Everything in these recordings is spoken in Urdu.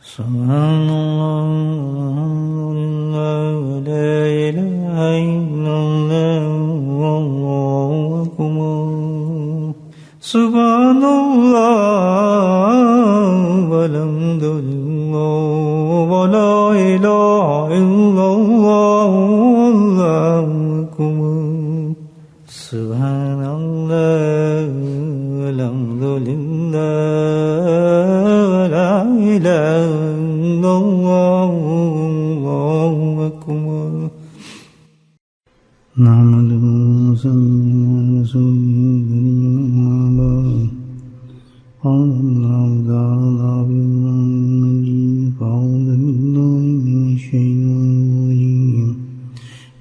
سبحان اللہ لا الہ الا اللہ واللہ اکبر سبحان اللہ والحمد للہ ولا الہ الا اللہ واللہ اکبر سبحان اللہ والحمد للہ ولا الہ الا اللہ واللہ اکبر نحمدہ ونصلی علی رسولہ الکریم اما بعد قال اللہ تعالی فی القرآن المجید فاعوذ باللہ من الشیطان الرجیم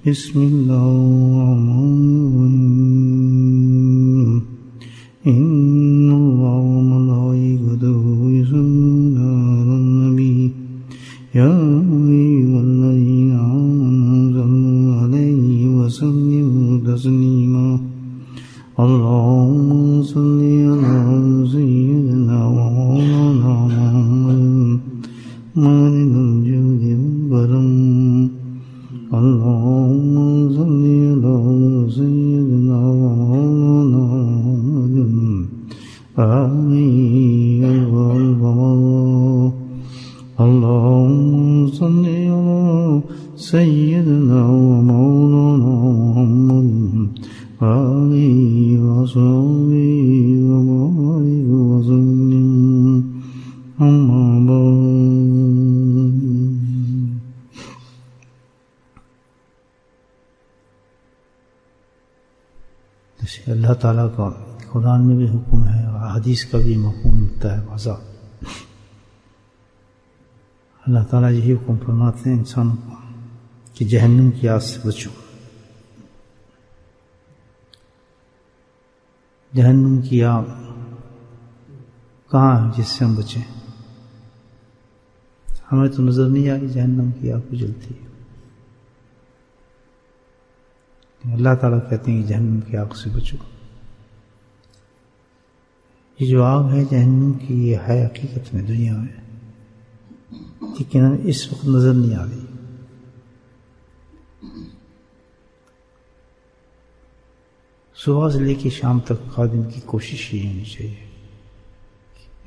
بسم اللہ الرحمن الرحیم ان اللہ وملائکتہ یصلون علی النبی یا ایھا الذین آمنوا صلوا علیہ وسلموا تسلیما اللهم صل على سيدنا ومولانا محمد مالك الجود والكرم اللهم صل على سيدنا ومولانا محمد آمين والقمر اللهم صل على سيدنا ومولانا محمد آله وصحبه وبارك وسلم أما بعد اللہ تعالیٰ کا قرآن میں بھی حکم ہے اور حدیث کا بھی مفہوم ہوتا ہے واضح. اللہ تعالیٰ یہی حکم فرماتے ہیں انسان کو کہ جہنم کی آگ سے بچو. جہنم کی آگ کہاں ہے جس سے ہم بچیں؟ ہمیں تو نظر نہیں آ رہی جہنم کی آگ کو جلتی ہے. اللہ تعالیٰ کہتے ہیں کہ جہنم کی آگ سے بچو. یہ جو آگ ہے جہنم کی یہ ہے حقیقت میں دنیا میں، لیکن اس وقت نظر نہیں آ رہی. صبح سے لے کے شام تک خادم کی کوشش ہی ہونی چاہیے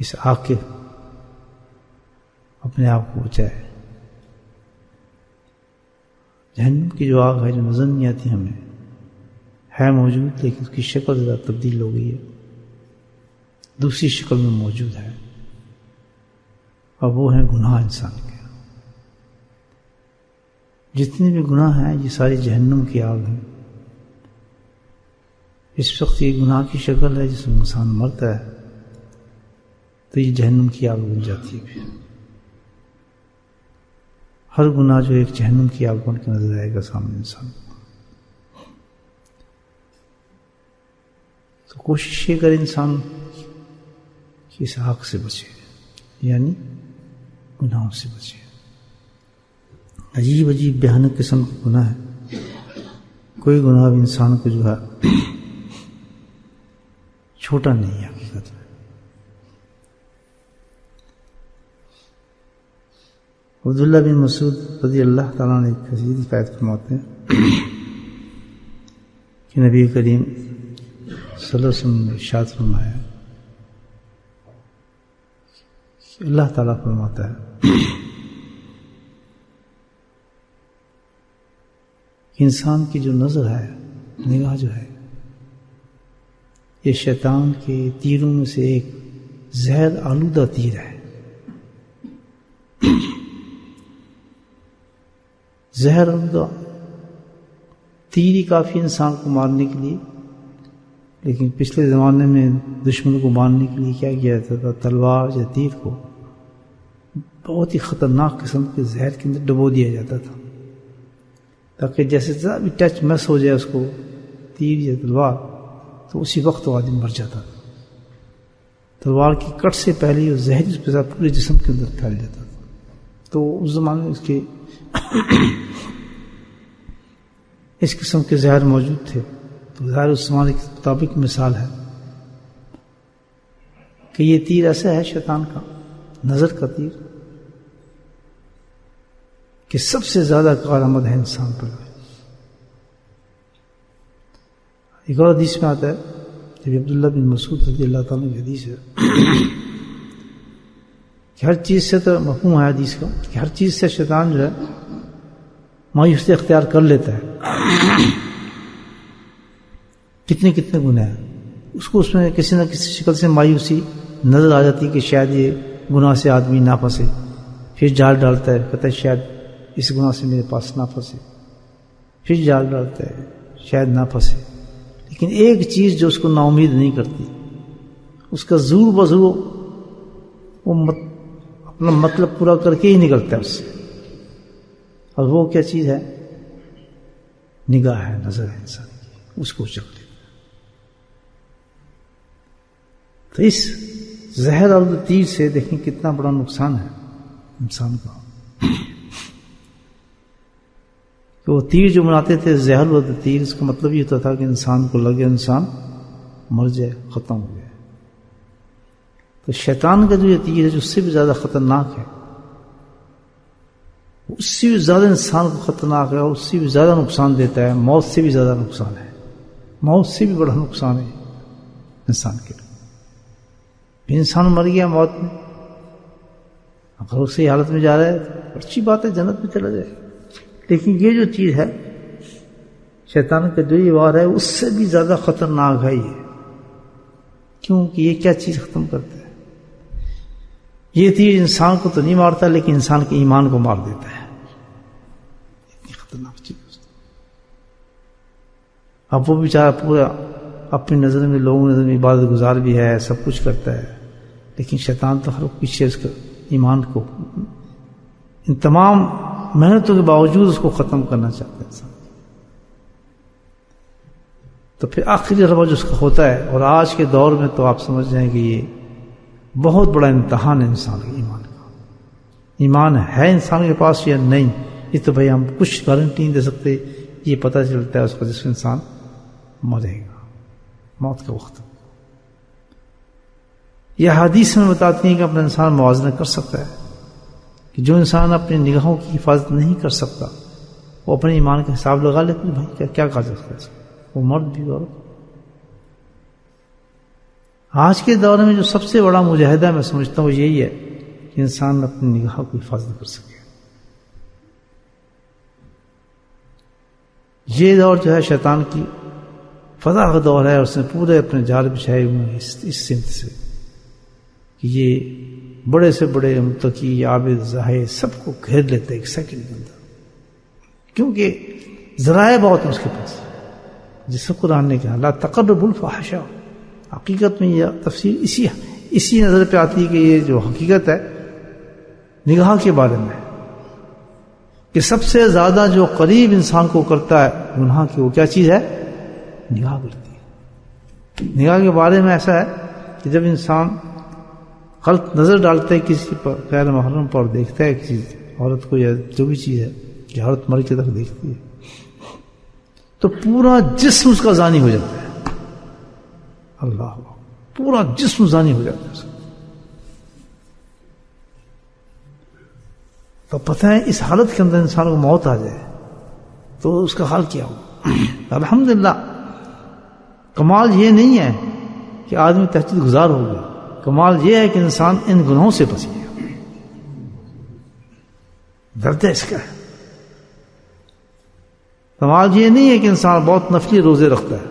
اس آگ کے اپنے آپ کو بچائے. جہنم کی جو آگ ہے جو نظر نہیں آتی ہمیں ہے موجود، لیکن اس کی شکل ذرا تبدیل ہو گئی ہے، دوسری شکل میں موجود ہے، اور وہ ہیں گناہ انسان کے. جتنے بھی گناہ ہیں یہ ساری جہنم کی آگ ہیں. اس وقت یہ گناہ کی شکل ہے جس میں انسان مرتا ہے تو یہ جہنم کی آگ بن جاتی ہے. پھر ہر گناہ جو ایک جہنم کی آگ بن کے نظر آئے گا سامنے انسان کو. تو کوشش یہ کرے انسان کہ اس آگ سے بچے، یعنی گناہوں سے بچے. عجیب عجیب بھیانک قسم کے گناہ ہے. کوئی گناہ بھی انسان کو جو ہے چھوٹا نہیں ہے حقیقت میں. عبداللہ بن مسعود رضی اللہ تعالیٰ نے ایک حدیث روایت فرماتے ہیں کہ نبی کریم صلی اللہ علیہ وسلم نے ارشاد فرمایا کہ اللہ تعالیٰ فرماتا ہے کہ انسان کی جو نظر ہے، نگاہ جو ہے، یہ شیطان کے تیروں میں سے ایک زہر آلودہ تیر ہے. زہر آلودہ تیر ہی کافی انسان کو مارنے کے لیے، لیکن پچھلے زمانے میں دشمنوں کو مارنے کے لیے کیا کیا جاتا تھا؟ تلوار یا تیر کو بہت ہی خطرناک قسم کے زہر کے اندر ڈبو دیا جاتا تھا، تاکہ جیسے ذرا بھی ٹچ مس ہو جائے اس کو تیر یا تلوار تو اسی وقت وہ آدمی مر جاتا تھا. تلوار کی کٹ سے پہلے وہ زہر اس کے ساتھ پورے جسم کے اندر پھیل جاتا تھا. تو اس زمانے میں اس قسم کے زہر موجود تھے. تو ظاہر اس زمانے کے مطابق مثال ہے کہ یہ تیر ایسا ہے شیطان کا، نظر کا تیر، کہ سب سے زیادہ کارآمد ہے انسان پر. ایک اور حدیث میں آتا ہے جب عبداللہ بن مسعود رضی اللہ تعالیٰ کی حدیث ہے کہ ہر چیز سے تو مفہوم ہے حدیث کا کہ ہر چیز سے شیطان جو ہے مایوسی اختیار کر لیتا ہے. کتنے کتنے گناہ ہیں اس کو اس میں کسی نہ کسی شکل سے مایوسی نظر آ جاتی ہے کہ شاید یہ گناہ سے آدمی نہ پھنسے. پھر جال ڈالتا ہے کہتا ہے شاید اس گناہ سے میرے پاس نہ پھنسے. پھر جال ڈالتا ہے شاید نہ پھنسے. لیکن ایک چیز جو اس کو نا امید نہیں کرتی, اس کا زور بزور وہ اپنا مطلب پورا کر کے ہی نکلتا ہے اس سے. اور وہ کیا چیز ہے؟ نگاہ ہے, نظر ہے انسان کی, اس کو چک لیتا. تو اس زہر اور تیر سے دیکھیں کتنا بڑا نقصان ہے انسان کا. کہ وہ تیر جو بناتے تھے زہر و تیر, اس کا مطلب یہ ہوتا تھا کہ انسان کو لگے انسان مر جائے, ختم ہو جائے. تو شیطان کا جو یہ تیر ہے جو اس سے بھی زیادہ خطرناک ہے, اس سے بھی زیادہ انسان کو خطرناک ہے اور اس سے بھی زیادہ نقصان دیتا ہے. موت سے بھی زیادہ نقصان ہے, موت سے بھی بڑا نقصان ہے انسان کے لیے. انسان مر گیا موت میں, اگر اسی حالت میں جا رہا ہے تو اچھی بات ہے, جنت میں چلا جائے. لیکن یہ جو چیز ہے شیطان کا جو یہ وار ہے اس سے بھی زیادہ خطرناک ہے یہ. کیونکہ یہ کیا چیز ختم کرتا ہے؟ یہ تیر انسان کو تو نہیں مارتا لیکن انسان کے ایمان کو مار دیتا ہے. اتنی خطرناک چیز. اب وہ بیچارہ پورا اپنی نظر میں, لوگوں کی نظر میں عبادت گزار بھی ہے, سب کچھ کرتا ہے, لیکن شیطان تو ہر پیچھے اس کا ایمان کو ان تمام محنتوں کے باوجود اس کو ختم کرنا چاہتا ہے انسان. تو پھر آخری رواج اس کا ہوتا ہے. اور آج کے دور میں تو آپ سمجھ جائیں کہ یہ بہت بڑا امتحان ہے انسان کے ایمان کا. ایمان ہے انسان کے پاس یا نہیں, یہ تو بھائی ہم کچھ گارنٹی نہیں دے سکتے. یہ پتہ چلتا ہے اس کا جس میں انسان مرے گا موت کے وقت. یہ حدیث میں بتاتی ہیں کہ اپنا انسان موازنہ کر سکتا ہے کہ جو انسان اپنی نگاہوں کی حفاظت نہیں کر سکتا وہ اپنے ایمان کا حساب لگا لے کہ بھائی کیا کہا جا سکتا ہے, وہ مرد بھی عورت. آج کے دور میں جو سب سے بڑا مجاہدہ میں سمجھتا ہوں یہی ہے کہ انسان اپنی نگاہوں کی حفاظت کر سکے. یہ دور جو ہے شیطان کی فضا کا دور ہے, اور اس نے پورے اپنے جال بچھائے ہوئے ہیں اس سمت سے کہ یہ بڑے سے بڑے متقی عابد زاہد سب کو گھیر لیتے ایک سیکنڈ کے اندر. کیونکہ ذرائع بہت ہیں اس کے پاس, جس سے قرآن نے کہا لا تقربوا الفاحشہ. حقیقت میں یہ تفسیر اسی نظر پہ آتی ہے کہ یہ جو حقیقت ہے نگاہ کے بارے میں کہ سب سے زیادہ جو قریب انسان کو کرتا ہے گناہ کی, وہ کیا چیز ہے؟ نگاہ کرتی ہے. نگاہ کے بارے میں ایسا ہے کہ جب انسان غلط نظر ڈالتا ہے کسی پر, غیر محرم پر دیکھتا ہے کسی عورت کو یا جو بھی چیز ہے کہ عورت مر کے تک دیکھتی ہے, تو پورا جسم اس کا زانی ہو جاتا ہے. اللہ, پورا جسم زانی ہو جاتا ہے. تو پتہ ہے اس حالت کے اندر انسان کو موت آ جائے تو اس کا حال کیا ہو. الحمدللہ کمال یہ نہیں ہے کہ آدمی تہجد گزار ہو گیا, کمال یہ ہے کہ انسان ان گناہوں سے بچ گیا. درد ہے اس کا. کمال یہ نہیں ہے کہ انسان بہت نفلی روزے رکھتا ہے,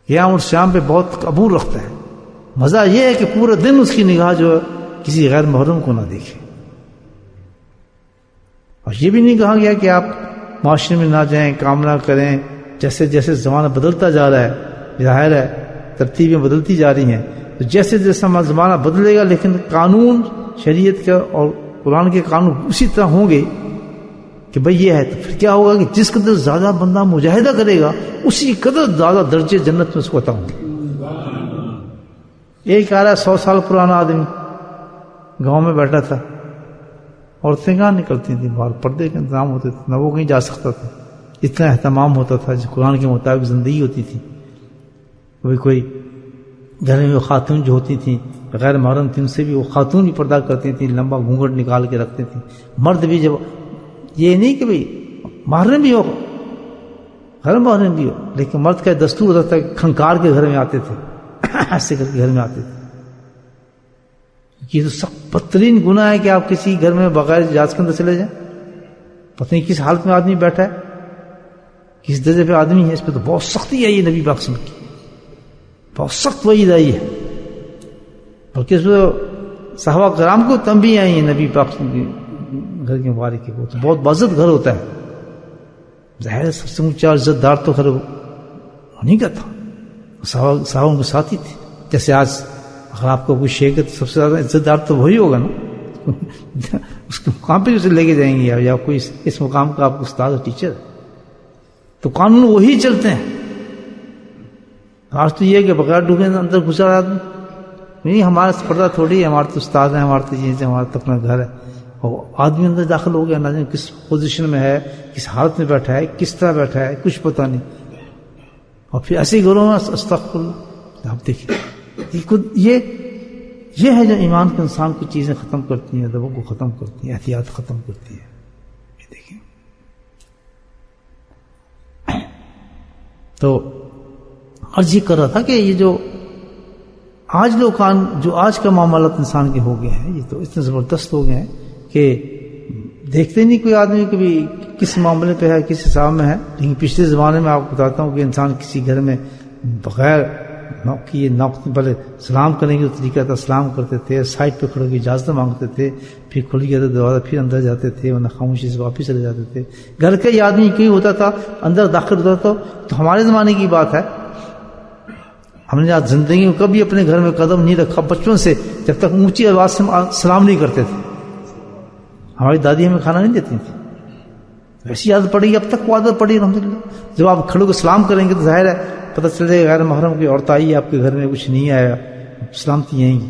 قیام اور شام پہ بہت قبول رکھتا ہے. مزہ یہ ہے کہ پورے دن اس کی نگاہ جو ہے کسی غیر محرم کو نہ دیکھے. اور یہ بھی نہیں کہا گیا کہ آپ معاشرے میں نہ جائیں, کام نہ کریں. جیسے جیسے زمانہ بدلتا جا رہا ہے, ظاہر ہے ترتیبیں بدلتی جا رہی ہیں, تو جیسے جیسے زمانہ بدلے گا لیکن قانون شریعت کا اور قرآن کے قانون اسی طرح ہوں گے کہ بھئی یہ ہے. تو پھر کیا ہوگا کہ جس قدر زیادہ بندہ مجاہدہ کرے گا اسی قدر زیادہ درجے جنت میں اس کو عطا ہوں گے. ایک آ رہا 100 سال پرانا آدمی گاؤں میں بیٹھا تھا, عورتیں کہاں نکلتی تھیں باہر, پردے کے انتظام ہوتے تھے, نہ وہ کہیں جا سکتا تھا. اتنا اہتمام ہوتا تھا جو قرآن کے مطابق زندگی ہوتی تھی. کوئی گھر میں خاتون جو ہوتی تھیں غیر محرم تھی ان سے بھی وہ خاتون بھی پردہ کرتی تھیں، لمبا گھونگھٹ نکال کے رکھتی تھیں. مرد بھی جب یہ نہیں کہ بھئی محرم بھی ہو غیر محرم بھی ہو، لیکن مرد کا دستور ہوتا تھا کہ کھنکار کے گھر میں آتے تھے، ایسے کر کے گھر میں آتے تھے. یہ تو سخت بدترین گناہ ہے کہ آپ کسی گھر میں بغیر اجازت کے اندر چلے جائیں. پتہ نہیں کس حالت میں آدمی بیٹھا ہے، کس درجے پہ آدمی ہے. اس پہ تو بہت سختی آئی ہے نبی پاک صلی اللہ علیہ وسلم کی، بہت سخت وعید آئی ہے. بلکہ اس پہ صحابہ کرام کو تنبیہ آئی ہیں نبی پاک صلی اللہ علیہ وسلم کے گھر کے مبارک کے. وہ تو بہت باعزت گھر ہوتا ہے، ظاہر ہے سب سے اونچا عزت دار تو گھر نہیں کا تھا. صحابہ ان کے ساتھی تھے. جیسے آج اگر آپ کو کوئی شیخ ہے تو سب سے زیادہ عزت دار تو وہی ہوگا نا، اس کے مقام پہ اسے لے کے جائیں گے، یا کوئی اس مقام کا آپ کو استاد اور ٹیچر ہے تو قانون وہی چلتے ہیں. آج تو یہ ہے کہ بغیر ڈوبے اندر گھسا آدمی نہیں، ہمارا پردہ تھوڑی ہے، ہمارے تو استاد ہیں، ہمارے تو چیزیں، ہمارا تو اپنا گھر ہے. اور آدمی اندر داخل ہو گیا، نہ جانے کس پوزیشن میں ہے، کس حالت میں بیٹھا ہے، کس طرح بیٹھا ہے، کچھ پتہ نہیں. اور پھر ایسے گھروں میں استغفر اللہ. آپ دیکھیں یہ ہے جو ایمان کے انسان کی چیزیں ختم کرتی ہیں، ادبوں کو ختم کرتی ہیں، احتیاط ختم کرتی ہے. یہ دیکھیں تو عرض یہ کر رہا تھا کہ یہ جو آج جو آج کا معاملات انسان کے ہو گئے ہیں، یہ تو اتنے زبردست ہو گئے ہیں کہ دیکھتے نہیں کوئی آدمی کبھی کس معاملے پہ ہے، کس حساب میں ہے. لیکن پچھلے زمانے میں آپ کو بتاتا ہوں کہ انسان کسی گھر میں بغیر پہلے سلام کرنے کی طریقہ تھا، سلام کرتے تھے، سائڈ پہ کھڑے کے اجازت مانگتے تھے، پھر کھل گیا تھا دروازہ، پھر اندر جاتے تھے، ورنہ خاموشی سے واپس چلے جاتے تھے. گھر کا ہی آدمی کوئی ہوتا تھا اندر داخل ہوتا تھا. تو ہمارے زمانے کی بات ہے، ہم نے آج زندگی میں کبھی اپنے گھر میں قدم نہیں رکھا بچپن سے، جب تک اونچی آواز سے سلام نہیں کرتے تھے. ہماری دادی ہمیں کھانا نہیں دیتی تھی، ایسی عادت پڑی، اب تک وہ عادت پڑی الحمدللہ. جب آپ کھڑے کو سلام کریں گے تو ظاہر ہے پتہ چل جائے غیر محرم کی عورت آئی ہے آپ کے گھر میں، کچھ نہیں آیا، سلامتی آئیں گی.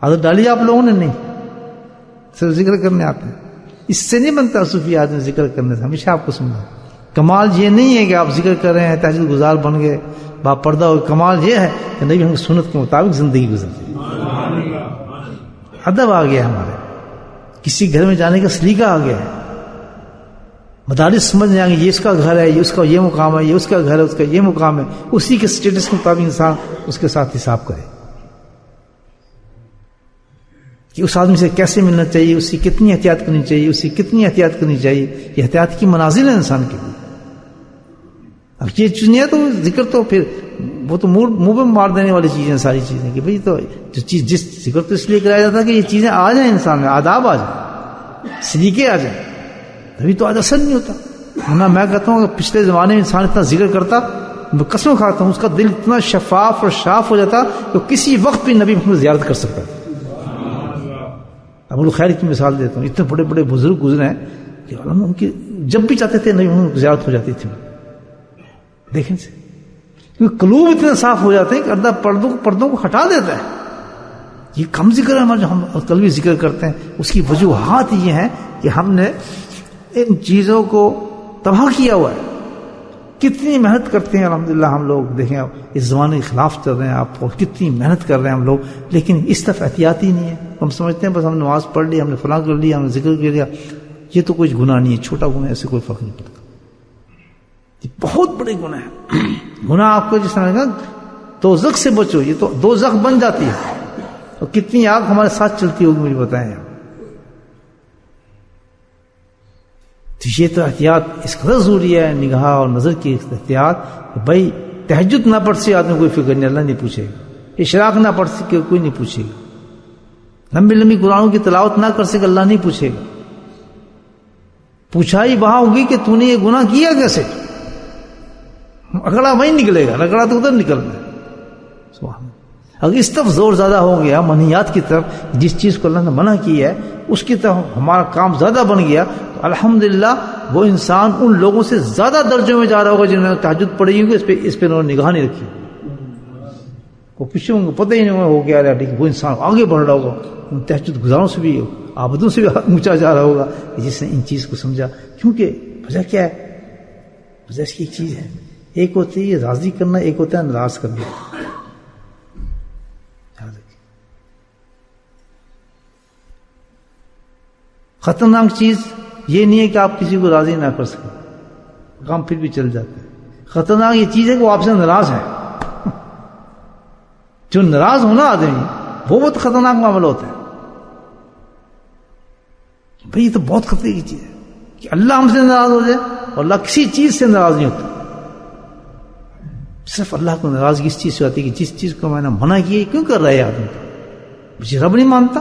عادت ڈالی آپ لوگوں نے؟ نہیں، صرف ذکر کرنے آتے ہیں. اس سے نہیں بنتا صوفی آدمی ذکر کرنے سے. ہمیشہ آپ کو سننا کمال یہ نہیں ہے کہ آپ ذکر کر رہے ہیں، تہجد گزار بن گئے، با پردہ ہو. کمال یہ ہے کہ نبی ہم سنت کے مطابق زندگی گزرتے. ادب آ گیا ہمارے، کسی گھر میں جانے کا سلیقہ آ گیا ہے. مدارس سمجھ جائیں گے یہ اس کا گھر ہے، یہ اس کا یہ مقام ہے، یہ اس کا گھر ہے، اس کا یہ مقام ہے. اسی کے سٹیٹس کے مطابق انسان اس کے ساتھ حساب کرے کہ اس آدمی سے کیسے ملنا چاہیے، اس کی کتنی احتیاط کرنی چاہیے، اس کی کتنی احتیاط کرنی چاہیے. یہ احتیاط کی منازل ہے انسان کے لیے. اب یہ چیز نہیں ہے تو ذکر تو پھر وہ تو منہ پہ مار دینے والی چیزیں ساری چیزیں کہ بھئی تو جو چیز جس ذکر تو اس لیے کرایا جاتا ہے کہ یہ چیزیں آ جائیں انسان میں، آداب آ جائیں، سلیقے آ جائیں، تبھی تو آج اثر نہیں ہوتا. ورنہ میں کہتا ہوں کہ پچھلے زمانے میں انسان اتنا ذکر کرتا، میں قسم کھاتا ہوں اس کا دل اتنا شفاف اور صاف ہو جاتا کہ کسی وقت بھی نبی محمد زیارت کر سکتا. ابو الخیر کی مثال دیتا ہوں، اتنے بڑے بڑے بزرگ گزرے ہیں کہ ان کی جب بھی چاہتے تھے نبی محمد کی زیارت ہو جاتی تھی. دیکھیں سے کیونکہ قلوب اتنے صاف ہو جاتے ہیں کہ ادھر پردوں کو ہٹا دیتا ہے. یہ کم ذکر ہے ہمارا جو ہم قلبی ذکر کرتے ہیں. اس کی وجوہات یہ ہیں کہ ہم نے ان چیزوں کو تباہ کیا ہوا ہے. کتنی محنت کرتے ہیں الحمدللہ ہم لوگ. دیکھیں اس زمانے کے خلاف چل رہے ہیں آپ، اور کتنی محنت کر رہے ہیں ہم لوگ، لیکن اس طرف احتیاط ہی نہیں ہے. ہم سمجھتے ہیں بس ہم نماز پڑھ لی، ہم نے فلاں کر لیا، ہم نے ذکر کر لیا، یہ تو کچھ گناہ نہیں ہے، چھوٹا گناہ ہے، اس سے کوئی فرق نہیں پڑتا. یہ بہت بڑے گناہ ہیں. گناہ آپ کو جس طرح کا دوزخ سے بچو، یہ تو دوزخ بن جاتی ہے. اور کتنی آگ ہمارے ساتھ چلتی ہوگی مجھے بتائیں. تو یہ تو احتیاط اس قدر ضروری ہے، نگاہ اور نظر کی احتیاط. بھائی تہجد نہ پڑھ سے آدمی کوئی فکر نہیں، اللہ نہیں پوچھے گا. اشراق نہ پڑھ سکے کوئی نہیں پوچھے گا. لمبی لمبی قرآنوں کی تلاوت نہ کر سکے اللہ نہیں پوچھے گا. پوچھائی وہاں ہوگی کہ تو نے یہ گناہ کیا کیسے. اگڑا وہیں نکلے گا، رگڑا تو ادھر نکلنا ہے. اگر اس طرف زور زیادہ ہو گیا، منہیات کی طرف، جس چیز کو اللہ نے منع کی ہے اس کی طرف ہمارا کام زیادہ بن گیا، تو الحمدللہ وہ انسان ان لوگوں سے زیادہ درجوں میں جا رہا ہوگا جنہوں نے تہجد پڑھی ہوگی، اس پہ انہوں نے نگاہ نہیں رکھی. وہ پیچھے ہوں گے، پتہ ہی نہیں ہو گیا، لیکن وہ انسان آگے بڑھ رہا ہوگا، ان تہجد گزاروں سے بھی، عابدوں سے بھی اونچا جا رہا ہوگا جس نے ان چیز کو سمجھا. کیونکہ وجہ کیا ہے؟ وجہ اس کی ایک چیز ہے، ایک ہوتی ہے راضی کرنا، ایک ہوتا ہے ناراض کرنا. خطرناک چیز یہ نہیں ہے کہ آپ کسی کو راضی نہ کر سکیں، کام پھر بھی چل جاتا ہے. خطرناک یہ چیز ہے کہ وہ آپ سے ناراض ہے. جو ناراض ہونا آدمی وہ بہت خطرناک معاملہ ہوتا ہے. بھئی یہ تو بہت خطرے کی چیز ہے کہ اللہ ہم سے ناراض ہو جائے، اور اللہ کسی چیز سے ناراض نہیں ہوتا. صرف اللہ کو ناراضگی اس چیز سے ہوتی ہے کہ جس چیز کو میں نے منع کیا کیوں کر رہا ہے آدمی؟ مجھے رب نہیں مانتا،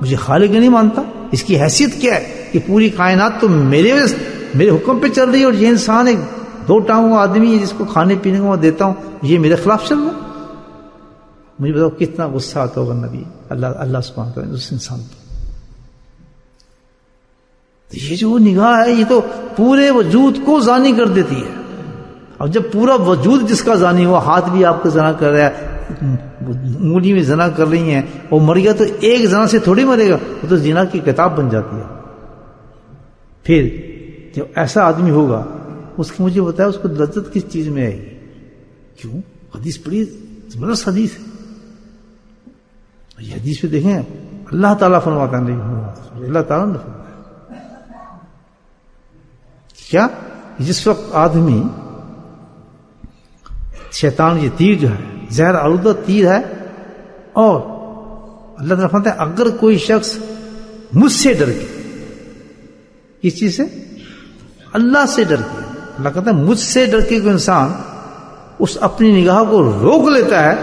مجھے خالق نہیں مانتا. اس کی حیثیت کیا ہے کہ پوری کائنات تو میرے حکم پہ چل رہی ہے، اور یہ انسان ایک 2 ٹانگوں آدمی ہے جس کو کھانے پینے کو میں دیتا ہوں، یہ میرے خلاف چل رہا ہے. مجھے بتاؤ کتنا غصہ آتا ہوگا نبی اللہ سبحانہ وتعالیٰ اس انسان پر. یہ جو نگاہ ہے یہ تو پورے وجود کو زانی کر دیتی ہے. اب جب پورا وجود جس کا زانی ہوا، ہاتھ بھی آپ کا زنا کر رہا ہے، انگلی میں زنا کر رہی ہیں، وہ مر گیا تو ایک زنا سے تھوڑی مرے گا، وہ تو زنا کی کتاب بن جاتی ہے. پھر جب ایسا آدمی ہوگا اس کو مجھے بتایا اس کو لذت کس چیز میں آئے گی؟ کیوں؟ حدیث پڑھی، زبردست حدیث ہے. یہ حدیث پہ دیکھیں اللہ تعالیٰ فرماتا ہے، اللہ تعالیٰ نے فرمایا کیا؟ جس وقت آدمی شیطان یہ تیر جو ہے زہر آلودہ تیر ہے، اور اللہ تعالیٰ فرماتا ہے اگر کوئی شخص مجھ سے ڈر کے، کس چیز سے؟ اللہ سے ڈر کے. اللہ کہتا ہے مجھ سے ڈر کے کوئی انسان اس اپنی نگاہ کو روک لیتا ہے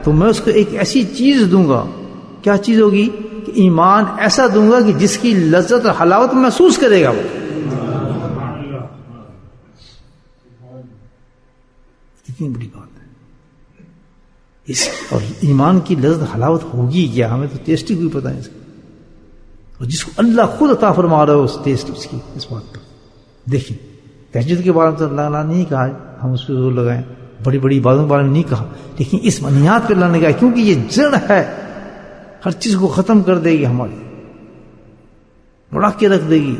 تو میں اس کو ایک ایسی چیز دوں گا. کیا چیز ہوگی؟ کہ ایمان ایسا دوں گا کہ جس کی لذت اور حلاوت محسوس کرے گا وہ. کتنی بڑی بات ہے اس. اور ایمان کی لذت حلاوت ہوگی کیا؟ ہمیں تو ٹیسٹ ہی کوئی پتہ نہیں اس کا. اور جس کو اللہ خود عطا فرما رہا ہے اس ٹیسٹ اس کی اس بات پر. دیکھیں تہجد کے بارے میں تو اللہ نے نہیں کہا ہم اس پہ زور لگائیں، بڑی بڑی باتوں کے بارے میں نہیں کہا، لیکن اس بنیاد پہ اللہ نے کہا کیونکہ یہ جڑ ہے، ہر چیز کو ختم کر دے گی، ہماری بڑھا کے رکھ دے گی.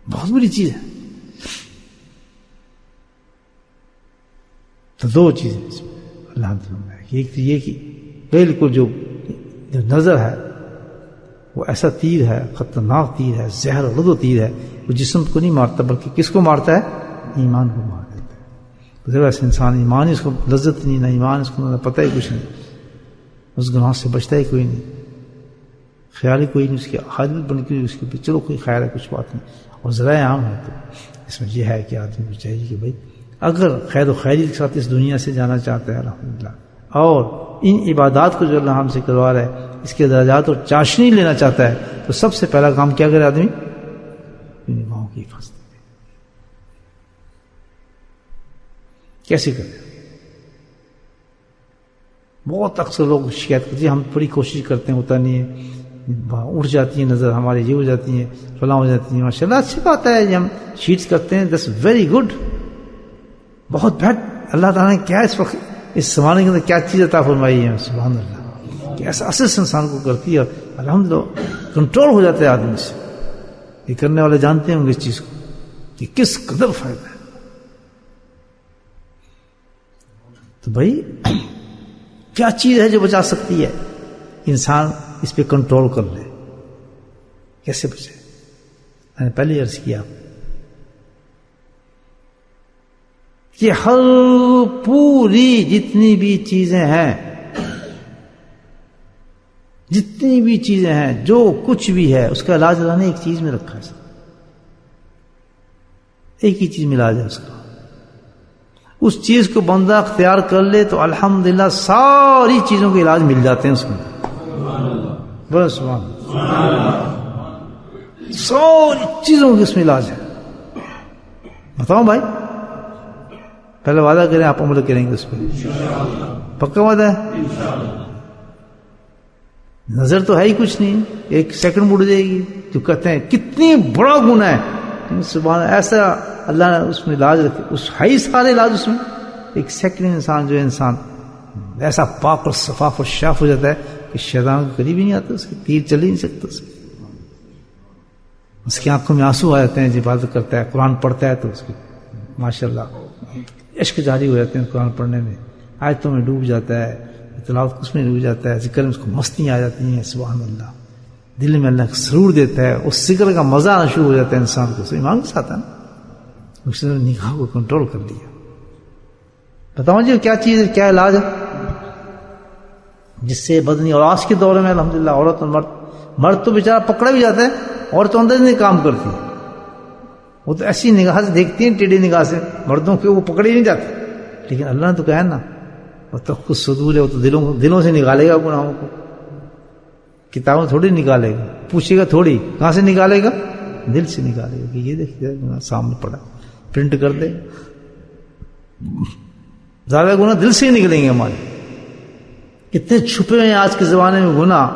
بہت بڑی چیز ہے. تو 2 چیزیں اس میں اللہ نے فرمایا. ایک تو یہ کہ بالکل جو نظر ہے وہ ایسا تیر ہے، خطرناک تیر ہے، زہر و تیر ہے، وہ جسم کو نہیں مارتا بلکہ کس کو مارتا ہے؟ ایمان کو مار دیتا ہے. ذرا ایسا انسان ایمان اس کو لذت نہیں، نہ ایمان اس کو نہ پتہ ہی کچھ نہیں، اس گناہ سے بچتا ہی کوئی نہیں، خیال ہی کوئی نہیں، اس کی حاجت بن کے اس کے پہ چلو کوئی خیر ہے کچھ بات نہیں. اور ذرائع عام ہے تو اس میں یہ ہے کہ آدمی کو چاہیے کہ بھائی اگر خیر و خیریت کے ساتھ اس دنیا سے جانا چاہتا ہے الحمدللہ، اور ان عبادات کو جو اللہ ہم سے کروا رہا ہے اس کے درجات اور چاشنی لینا چاہتا ہے، تو سب سے پہلا کام کیا کرے آدمی؟ نگاہوں کی حفاظت. کیسے کرے؟ بہت اکثر لوگ شکایت کرتے ہیں ہم بڑی کوشش کرتے ہیں ہوتا نہیں ہے، اٹھ جاتی ہیں نظر ہماری، یہ ہو جاتی ہیں فلاں ہو جاتی ہیں. ماشاء اللہ اچھی بات ہے، ہم شیٹس کرتے ہیں، دس ویری گڈ، بہت بہت. اللہ تعالیٰ نے کیا اس وقت اس زمانے کے اندر کیا چیز عطا فرمائی ہے، سبحان اللہ، کہ ایسا اثر انسان کو کرتی ہے، اور الحمدللہ کنٹرول ہو جاتا ہے آدمی سے. یہ کرنے والے جانتے ہوں گے اس چیز کو کہ کس قدر فائدہ ہے. تو بھائی کیا چیز ہے جو بچا سکتی ہے انسان اس پہ کنٹرول کر لے؟ کیسے بچے؟ میں نے پہلے عرض کیا کہ ہر پوری جتنی بھی چیزیں ہیں، جتنی بھی چیزیں ہیں، جو کچھ بھی ہے، اس کا علاج اللہ نے ایک چیز میں رکھا ہے. ایک ہی چیز میں علاج ہے اس کا. اس چیز کو بندہ اختیار کر لے تو الحمدللہ ساری چیزوں کے علاج مل جاتے ہیں اس میں. بس ساری چیزوں کے اس میں علاج ہے. بتاؤ بھائی، پہلے وعدہ کریں آپ عمل کریں گے اس پہ، پکا وعدہ ہے؟ نظر تو ہے ہی کچھ نہیں، ایک سیکنڈ اڑ جائے گی. جو کہتے ہیں کتنی بڑا گناہ ہے، سبحان ایسا اللہ نے اس میں علاج رکھے، اس ہے سارے علاج اس میں. ایک سیکنڈ انسان جو انسان ایسا پاک اور صفاف اور شاف ہو جاتا ہے کہ شیطان کو قریب ہی نہیں آتا، اس کے تیر چل ہی نہیں سکتا. اس کی آنکھوں میں آنسو آ جاتے ہیں، جب عبادت کرتا ہے، قرآن پڑھتا ہے تو اس کی ماشاءاللہ عشق جاری ہو جاتے ہیں قرآن پڑھنے میں، آیتوں میں ڈوب جاتا ہے، تلاوت اس میں ڈوب جاتا ہے، ذکر میں اس کو مستیاں آ جاتی ہیں. سبحان اللہ. دل میں اللہ سرور دیتا ہے، اس ذکر کا مزہ آنا شروع ہو جاتا ہے انسان کو. ایمان کے ساتھ ہے نا، اس نے نگاہ کو کنٹرول کر لیا. بتاؤں جی کیا چیز ہے، کیا علاج ہے جس سے بدنی. اور آج کے دور میں الحمدللہ عورت اور مرد تو بیچارہ پکڑا بھی جاتا ہے، عورت تو اندر نہیں کام کرتی، وہ تو ایسی نگاہ سے دیکھتی ہیں ٹیڑھی نگاہ سے، مردوں کے وہ پکڑے نہیں جاتے. لیکن اللہ نے تو کہا نا وہ تو خود صدور ہے، وہ تو دلوں سے نکالے گا گناہوں کو، کتابوں تھوڑی نکالے گا، پوچھے گا تھوڑی کہاں سے نکالے گا، دل سے نکالے گا کہ یہ دیکھیے گناہ سامنے پڑا، پرنٹ کر دے. زیادہ گناہ دل سے ہی نکلیں گے ہمارے. کتنے چھپے ہیں آج کے زمانے میں گناہ،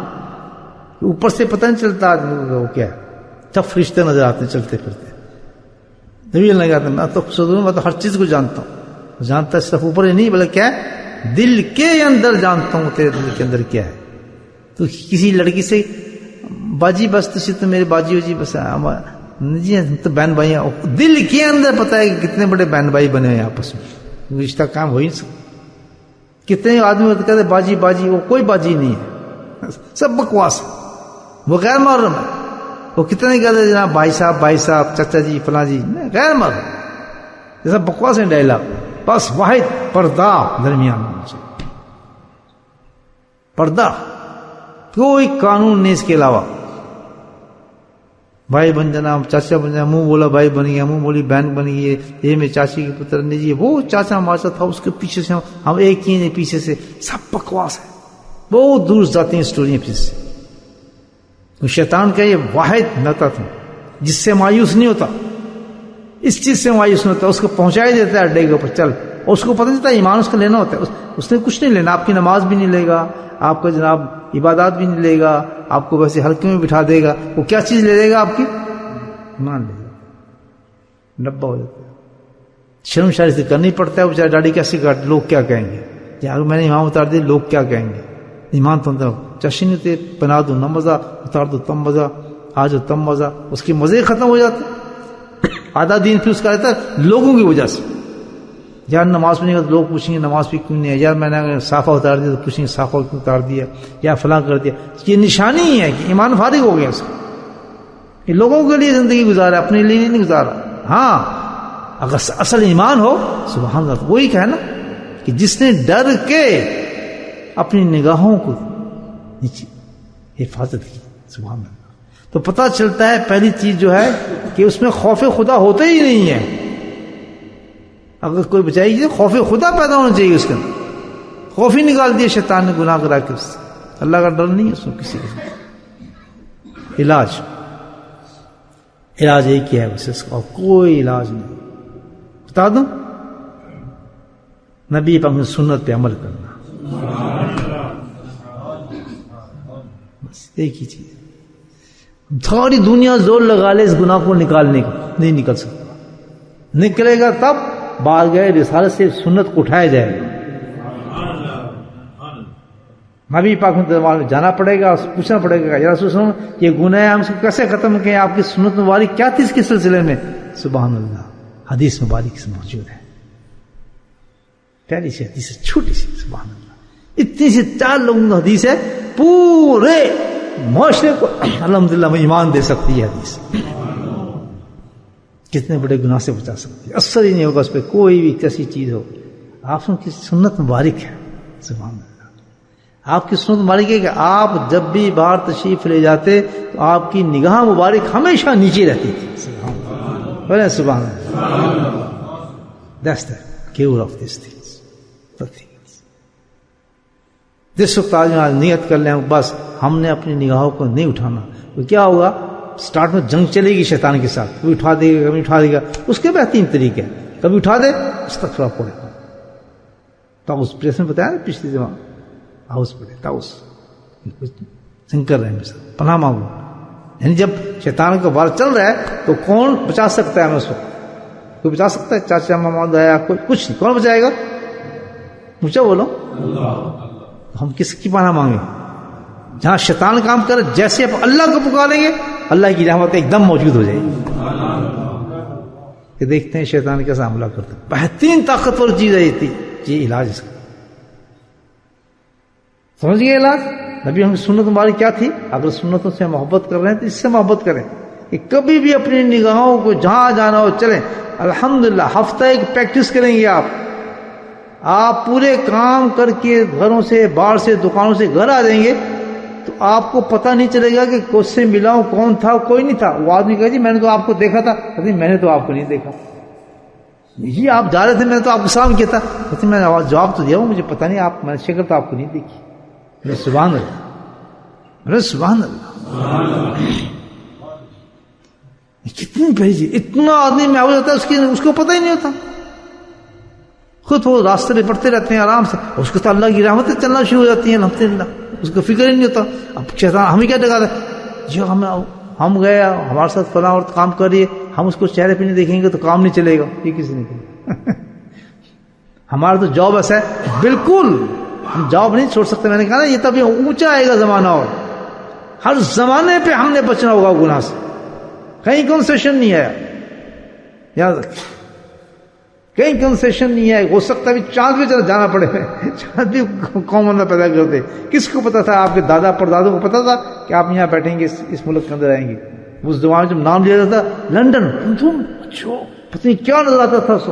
اوپر سے پتہ نہیں چلتا آدمی کو وہ کیا ہے. سب فرشتے نظر آتے ہیں چلتے پھرتے. نبی اللہ کہتے ہیں میں تو صدور میں تو ہر چیز کو جانتا ہوں. جانتا ہے صرف اوپر ہی نہیں بلکہ کیا ہے دل کے اندر جانتا ہوں تیرے دل کے اندر کیا ہے. تو کسی لڑکی سے باجی بس تو میرے باجی وجی بس جی ہم تو بہن بھائی ہیں، دل کے اندر پتا ہے کہ کتنے بڑے بہن بھائی بنے ہیں آپس میں، رشتہ کام ہو ہی نہیں سکتا. کتنے آدمی کہتے باجی باجی، وہ کوئی باجی نہیں ہے، سب بکواس ہے، وہ غیر محرم ہے. وہ کتنے کہتے جناب بھائی صاحب چچا جی فلاں جی، غیر محرم، یہ سب بکواس ہے ڈائلاگ. بس واحد پردہ درمیان ہونا چاہیے، پردہ، کوئی قانون نہیں اس کے علاوہ. بھائی بن جانا، چاچا بن جانا، منہ بولا بھائی بن گیا، منہ بولی بہن بن گئی، یہ میں چاچی کے پتر نہیں جی، وہ چاچا ہمارے ساتھ تھا اس کے پیچھے سے ہم ایک ہی نہیں پیچھے سے، سب بکواس ہے. بہت دور جاتی ہیں اسٹوریاں پیچھے سے. شیطان کا یہ واحد نعمت ہے جس سے مایوس نہیں ہوتا، اس چیز سے مایوس نہیں ہوتا، اس کو پہنچا ہی دیتا ہے اڈے کے اوپر چل. اور اس کو پتہ نہیں چلتا ایمان اس کا لینا ہوتا ہے، اس نے کچھ نہیں لینا، آپ کی نماز بھی نہیں لے گا، آپ کا جناب عبادات بھی نہیں لے گا، آپ کو ویسے ہلکے میں بٹھا دے گا. وہ کیا چیز لے گا آپ کی؟ ایمان لے گا. ڈبہ ہو جاتا ہے. شرم شاری سے کرنی پڑتا ہے. وہ ڈاڑی کیسے کاٹ، لوگ کیا کہیں گے، اگر میں نے ایمان اتار دی لوگ کیا کہیں گے. ایمان تو اندر چشنی تے بنا دو نہ مزہ، اتار دو تم مزہ، آ جاؤ تم مزہ، اس کے مزے ختم ہو جاتے. آدھا دین پھر اس کا رہتا ہے لوگوں کی وجہ سے. یار نماز پڑھنے کا لوگ پوچھیں گے نماز پہ کیوں نہیں ہے، یار میں نے صافہ اتار دیا تو پوچھیں گے صافہ کیوں اتار دیا، یا فلاں کر دیا. یہ نشانی ہی ہے کہ ایمان فارغ ہو گیا اس کا. یہ لوگوں کے لیے زندگی گزارا، اپنے لیے نہیں گزارا. ہاں اگر اصل ایمان ہو سبحان اللہ، وہی کہا نا کہ جس نے ڈر کے اپنی نگاہوں کو نیچے حفاظت کی، سبحان اللہ. تو پتہ چلتا ہے پہلی چیز جو ہے کہ اس میں خوف خدا ہوتا ہی نہیں ہے. اگر کوئی بچائی خوف خدا پیدا ہونا چاہیے اس کے اندر. خوف ہی نکال دیا شیطان نے گناہ کرا کے اس سے. اللہ کا ڈر نہیں ہے اس میں کسی کو. علاج ایک ہی ہے بس اس کا، اور کوئی علاج نہیں. بتا دوں، نبی پاک کی سنت پہ عمل کرنا، بس ایک ہی چیز. ساری دنیا زور لگا لے اس گناہ کو نکالنے کا، نہیں نکل سکتا. نکلے گا تب بعد گئے رسالت سے سنت کو اٹھایا جائے گا. نبی پاک میں جانا پڑے گا، پوچھنا پڑے گا یا رسول اللہ یہ گناہ ہم سے کیسے ختم کریں، آپ کی سنت مبارک کیا تھی اس کے سلسلے میں. سبحان اللہ، حدیث مبارک سے موجود ہے. پیاری سی حدیث ہے، چھوٹی سی، سبحان اللہ. اتنی سی 4 لوگوں کی حدیث ہے، پورے معاشرے کو الحمدللہ میں ایمان دے سکتی ہے حدیث. کتنے بڑے گناہ سے بچا سکتی ہے. اثر ہی نہیں ہوگا اس پہ کوئی بھی کیسی چیز ہو. آپ کی سنت مبارک ہے، سبحان اللہ. آپ کی سنت مبارک ہے کہ آپ جب بھی باہر تشریف لے جاتے تو آپ کی نگاہ مبارک ہمیشہ نیچے رہتی تھی. سبحان اللہ، سبحان اللہ. That's the cure of these things. جس وقت آج نیت کر لیں بس ہم نے اپنی نگاہوں کو نہیں اٹھانا، تو کیا ہوگا؟ سٹارٹ میں جنگ چلے گی شیطان کے ساتھ. کبھی اٹھا دے گا، کبھی اٹھا دے گا. اس کے بہترین طریقے ہیں، کبھی اٹھا دے استغفار پڑے. تاؤس پریس میں بتایا نا پچھلی زمان، ہاؤس پڑے تاؤس سنگ کر رہے ہیں، پناہ مانگو. یعنی جب شیطان کا وار چل رہا ہے تو کون بچا سکتا ہے ہمیں اس وقت؟ کوئی بچا سکتا ہے؟ چاچا ماما دایا کوئی کچھ نہیں. کون بچائے گا؟ مجھے بولو. ہم کس کی پناہ مانگیں؟ جہاں شیطان کام کرے، جیسے آپ اللہ کو پکاریں گے اللہ کی رحمت ایک دم موجود ہو جائے گی. کہ دیکھتے ہیں شیطان کیسا حملہ کرتا ہے. بہترین طاقتور چیز ہے یہ علاج اس کا. سمجھ گئے علاج؟ نبی ہم کی سنت مبارک کیا تھی؟ اگر سنتوں سے محبت کر رہے ہیں تو اس سے محبت کریں کہ کبھی بھی اپنی نگاہوں کو جہاں جانا ہو چلیں. الحمدللہ ہفتہ ایک پریکٹس کریں گے آپ پورے کام کر کے گھروں سے باہر سے دکانوں سے گھر آ جائیں گے تو آپ کو پتہ نہیں چلے گا کہ کس سے ملا ہوں، کون تھا، کوئی نہیں تھا. وہ آدمی کہا جی میں نے تو آپ کو دیکھا تھا. کہتے میں نے تو آپ کو نہیں دیکھا. جی آپ جا رہے تھے میں نے تو آپ کو سلام کیا تھا. کہتے میں نے جواب تو دیا ہوں، مجھے پتہ نہیں آپ، میں نے شکل تو آپ کو نہیں دیکھی. میرے سبحان اللہ، میرے سبحان اللہ. کتنی بڑی چیز. اتنا آدمی میں ہوتا ہے اس کو پتہ ہی نہیں ہوتا. خود وہ راستے پہ پڑھتے رہتے ہیں آرام سے، اس کو تو اللہ کی رحمتیں چلنا شروع ہو جاتی ہیں الحمدللہ، اس کو فکر ہی نہیں ہوتا. اب شیطان ہمیں کیا ڈگا ہے جی ہم گئے ہمارے ساتھ فلاں اور کام کر رہی ہے، ہم اس کو چہرے پہ نہیں دیکھیں گے تو کام نہیں چلے گا. یہ کسی نے کہا ہمارا تو جاب ایسا ہے. بالکل ہم جاب نہیں چھوڑ سکتے. میں نے کہا نا یہ تب اونچا آئے گا زمانہ، اور ہر زمانے پہ ہم نے بچنا ہوگا گناہ سے. کہیں کنسیشن نہیں ہے، یاد رکھیں کہیں کنسیشن نہیں ہے. ہو سکتا ہے چاند پہ چلا جانا پڑے. چاند بھی قوم بندہ پیدا کرتے. کس کو پتا تھا؟ آپ کے دادا پردادوں کو پتا تھا کہ آپ یہاں بیٹھیں گے، اس ملک کے اندر آئیں گے. اس زمانے میں جب نام لیا جاتا تھا لنڈن، پتہ نہیں کیا نظر آتا تھا. سو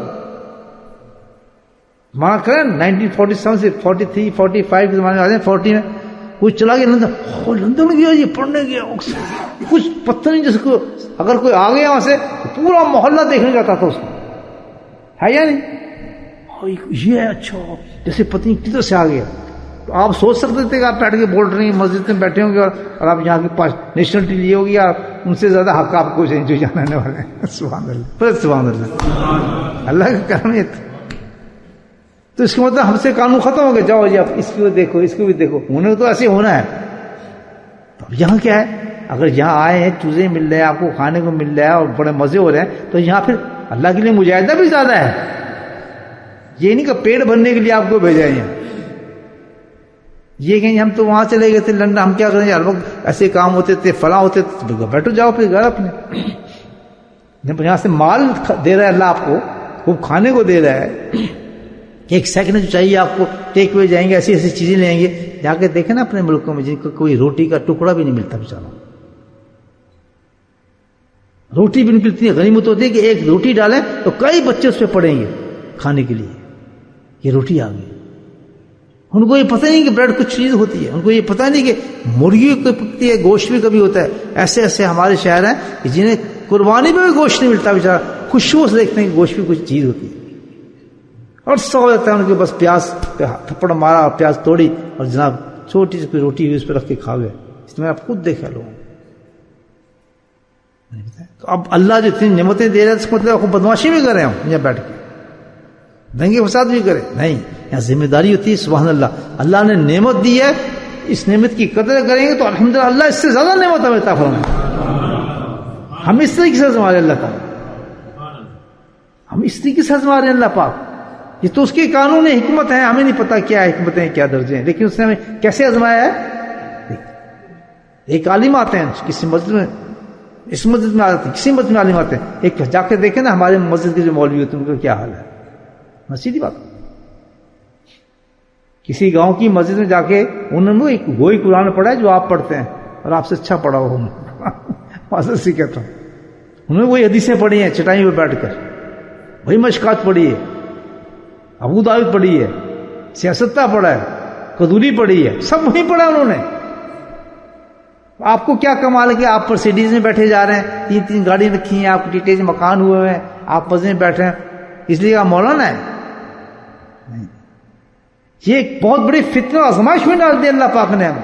مانا کریں 1947 سے 43 45 کے زمانے میں آ جائیں 40 میں کوئی چلا گیا لندن، لندن گیا یہ پڑھنے گیا، کچھ پتہ نہیں. جس کو اگر کوئی آ گیا وہاں سے پورا محلہ دیکھنے جاتا تھا اس کو، ہے یا نہیں؟ یہ اچھا جیسے پتہ نہیں کدھر سے آ گیا. تو آپ سوچ سکتے تھے کہ آپ بیٹھ کے بول رہے ہیں مسجد میں بیٹھے ہوں گے اور آپ یہاں کے پاس نیشنلٹی لیے ہوگی، یا ان سے زیادہ حق آپ کو جو جانے والے ہیں. سبحان اللہ، سبحان اللہ، اللہ کا کرم ہے. تو اس کا مطلب ہم سے قانون ختم ہو گیا، جاؤ جی آپ اس کو دیکھو، اس کو بھی دیکھو. انہیں تو ایسے ہونا ہے. تو اب یہاں کیا ہے؟ اگر یہاں آئے ہیں چوزے مل رہے ہیں، آپ کو کھانے کو مل رہا ہے اور بڑے مزے ہو رہے ہیں، تو یہاں پھر اللہ کے لیے مجاہدہ بھی زیادہ ہے. یہ نہیں کہ پیٹ بھرنے کے لیے آپ کو بھیجا ہے. یہ کہیں ہم تو وہاں چلے گئے تھے لندن، ہم کیا کریں؟ ہر وقت ایسے کام ہوتے تھے، فلاں ہوتے تھے. بیٹھو جاؤ پھر گھر اپنے. جب یہاں سے مال دے رہا ہے اللہ آپ کو، خوب کھانے کو دے رہا ہے، ایک سیکنڈ جو چاہیے آپ کو ٹیک اوے جائیں گے، ایسی ایسی چیزیں لیں گے. جا کے دیکھیں نا اپنے ملکوں میں جن کو کوئی روٹی کا ٹکڑا بھی نہیں ملتا بیچارہ. روٹی بھی نہیں ملتی. غنیمت ہوتی ہے کہ ایک روٹی ڈالیں تو کئی بچے اس پہ پڑیں گے کھانے کے لیے. یہ روٹی آ گئی. ان کو یہ پتہ نہیں کہ بریڈ کچھ چیز ہوتی ہے. ان کو یہ پتہ نہیں کہ مرغی بھی پکتی ہے، گوشت بھی کبھی ہوتا ہے. ایسے ایسے ہمارے شہر ہیں کہ جنہیں قربانی میں بھی گوشت نہیں ملتا بیچارہ، خوشبو سے دیکھتے ہیں کہ گوشت بھی کچھ چیز ہوتی ہے. اور سو ہو جاتا ہے ان کے بس پیاز تھپڑ مارا، پیاز توڑی اور جناب چھوٹی سی کوئی روٹی ہوئی اس پہ رکھ کے کھا گئے. اس میں آپ خود دیکھا لوگوں. تو اب اللہ جو اتنی نعمتیں دے رہے ہیں اس کو مطلب بدماشی بھی کر رہے ہوں یہاں بیٹھ کے، دنگے فساد بھی کرے نہیں. یہاں ذمہ داری ہوتی ہے. سبحان اللہ، اللہ نے نعمت دی ہے، اس نعمت کی قدر کریں گے تو الحمدللہ اللہ اس سے زیادہ نعمت ہمیں عطا فرمائے. ہم اس طریقے سے آزما رہے اللہ تعالیٰ، ہم اس طریقے سے آزما رہے ہیں اللہ پاک. یہ تو اس کے قانون حکمت ہیں، ہمیں نہیں پتا کیا حکمت ہیں کیا درجے ہیں، لیکن اس نے ہمیں کیسے آزمایا ہے. ایک عالم آتے ہیں کسی مسجد میں، اس مسجد میں آتے ہیں، کسی مسجد میں عالم آتے ہیں، ایک جا کے دیکھیں نا ہمارے مسجد کے جو مولوی ہوتے ہیں ان کا کیا حال ہے. سیدھی بات، کسی گاؤں کی مسجد میں جا کے انہوں نے ایک وہی قرآن پڑھا ہے جو آپ پڑھتے ہیں اور آپ سے اچھا پڑھا ہو. معذرت سے کہتا ہوں، انہوں نے وہی حدیثیں پڑھی ہیں چٹائی پہ بیٹھ کر، وہی مشکات پڑھی ہے، ابو داؤد پڑھی ہے، سیاستہ پڑھا ہے، قدوری پڑھی ہے، سب وہی پڑھا انہوں نے. آپ کو کیا کمال ہے کہ آپ مرسیڈیز میں بیٹھے جا رہے ہیں، 3 گاڑی رکھی ہیں، آپ کو ڈیٹیج مکان ہوئے ہیں، آپ مزے میں بیٹھے ہیں، اس لیے آپ مولانا ہے. یہ ایک بہت بڑی فتنہ آزمائش میں ڈال دی اللہ پاک نے ہمیں.